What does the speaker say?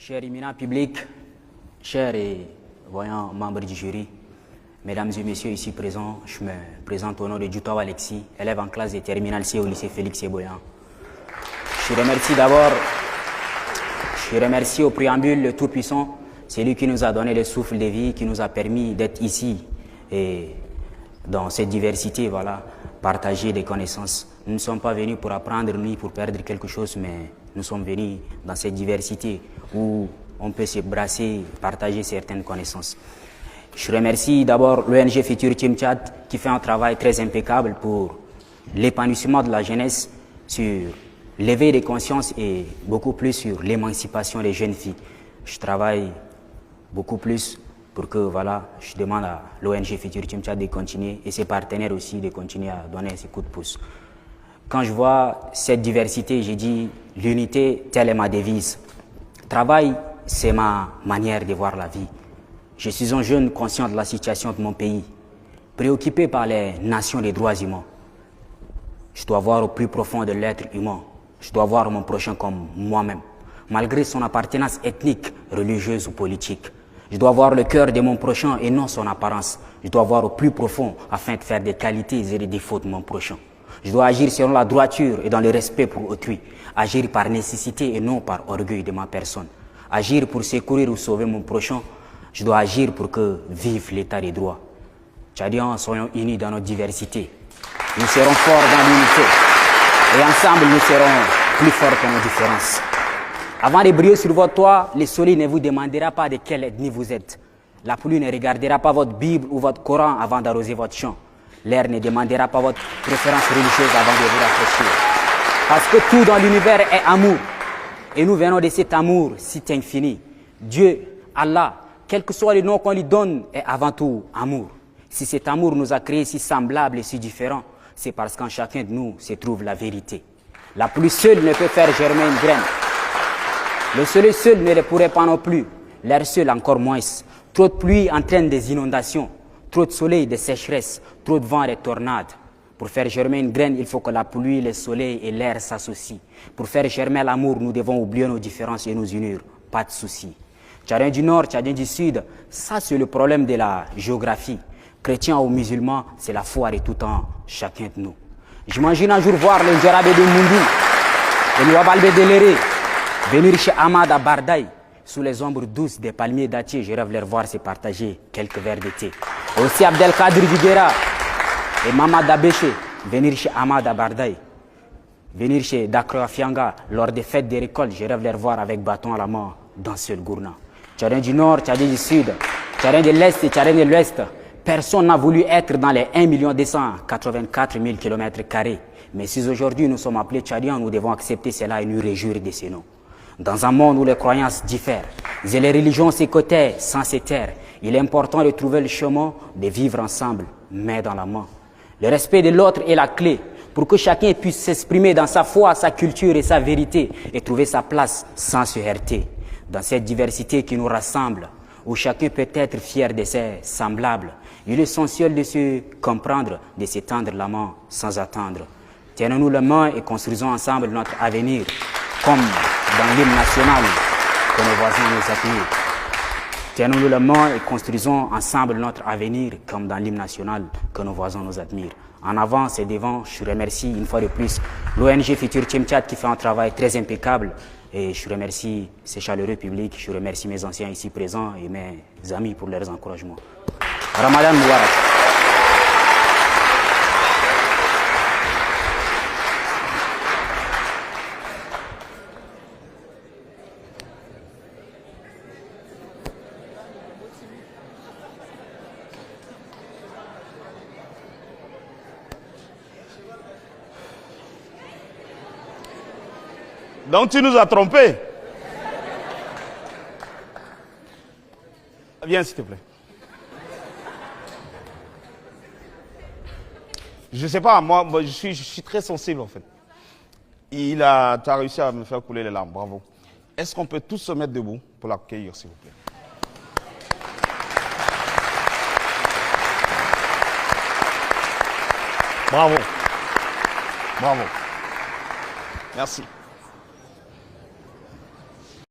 Cher éminent public, chers et voyants membres du jury, mesdames et messieurs ici présents, je me présente au nom de Djoutawa Alexis, élève en classe de terminale C au lycée Félix Eboyan. Je remercie au préambule le Tout-Puissant, c'est lui qui nous a donné le souffle de vie, qui nous a permis d'être ici et dans cette diversité, voilà, partager des connaissances. Nous ne sommes pas venus pour apprendre ni pour perdre quelque chose, mais nous sommes venus dans cette diversité où on peut se brasser, partager certaines connaissances. Je remercie d'abord l'ONG Futur Team Tchad qui fait un travail très impeccable pour l'épanouissement de la jeunesse, sur l'éveil des consciences et beaucoup plus sur l'émancipation des jeunes filles. Je travaille beaucoup plus pour que, voilà, je demande à l'ONG Futur Team Tchad de continuer et ses partenaires aussi de continuer à donner ses coups de pouce. Quand je vois cette diversité, j'ai dit l'unité, telle est ma devise. Travail, c'est ma manière de voir la vie. Je suis un jeune conscient de la situation de mon pays, préoccupé par les nations des droits humains. Je dois voir au plus profond de l'être humain. Je dois voir mon prochain comme moi-même, malgré son appartenance ethnique, religieuse ou politique. Je dois voir le cœur de mon prochain et non son apparence. Je dois voir au plus profond afin de faire des qualités et des défauts de mon prochain. Je dois agir selon la droiture et dans le respect pour autrui. Agir par nécessité et non par orgueil de ma personne. Agir pour secourir ou sauver mon prochain. Je dois agir pour que vive l'état des droits. Tchadiens, soyons unis dans notre diversité. Nous serons forts dans l'unité. Et ensemble, nous serons plus forts que nos différences. Avant de briller sur votre toit, le soleil ne vous demandera pas de quelle ethnie vous êtes. La pluie ne regardera pas votre Bible ou votre Coran avant d'arroser votre champ. L'air ne demandera pas votre préférence religieuse avant de vous rafraîchir. Parce que tout dans l'univers est amour. Et nous venons de cet amour si infini. Dieu, Allah, quel que soit le nom qu'on lui donne, est avant tout amour. Si cet amour nous a créés si semblables et si différents, c'est parce qu'en chacun de nous se trouve la vérité. La pluie seule ne peut faire germer une graine. Le soleil seul ne le pourrait pas non plus. L'air seul encore moins. Trop de pluie entraîne des inondations. Trop de soleil, des sécheresses. Trop de vent, des tornades. Pour faire germer une graine, il faut que la pluie, le soleil et l'air s'associent. Pour faire germer l'amour, nous devons oublier nos différences et nous unir. Pas de souci. Tchadien du Nord, Tchadien du Sud, ça c'est le problème de la géographie. Chrétiens ou musulmans, c'est la foi de tout en chacun de nous. J'imagine un jour voir les Djarabé de Mundi et le Wabalbe de Léré venir chez Ahmad à Bardaï, sous les ombres douces des palmiers dattiers. Je rêve les voir se partager quelques verres d'été. Aussi Abdelkadir Viguera et Mamad Abéché venir chez Ahmad à Bardaï. Venir chez Dakro Afianga lors des fêtes des récoltes. Je rêve les voir avec bâton à la main danser le gourna. Tchadien du Nord, Tchadien du Sud, Tchadien de l'Est et Tchadien de l'Ouest. Personne n'a voulu être dans les 1 284 000 km². Mais si aujourd'hui nous sommes appelés Tchadiens, nous devons accepter cela et nous réjouir de ces noms. Dans un monde où les croyances diffèrent et les religions s'écoutaient sans se taire, il est important de trouver le chemin de vivre ensemble, main dans la main. Le respect de l'autre est la clé pour que chacun puisse s'exprimer dans sa foi, sa culture et sa vérité et trouver sa place sans se heurter. Dans cette diversité qui nous rassemble, où chacun peut être fier de ses semblables, il est essentiel de se comprendre, de s'étendre la main sans attendre. Tenons-nous la main et construisons ensemble notre avenir, comme dans l'hymne national que nos voisins nous admirent. Tenons-nous la main et construisons ensemble notre avenir, comme dans l'hymne national que nos voisins nous admirent. En avant et devant, je remercie une fois de plus l'ONG Futur Team Tchad qui fait un travail très impeccable. Et je remercie ces chaleureux publics, je remercie mes anciens ici présents et mes amis pour leurs encouragements. Ramadan Moubarak. Donc tu nous as trompés. Viens s'il te plaît. Je ne sais pas, moi je suis très sensible en fait. Tu as réussi à me faire couler les larmes, bravo. Est-ce qu'on peut tous se mettre debout pour l'accueillir s'il vous plaît? Bravo. Bravo. Merci.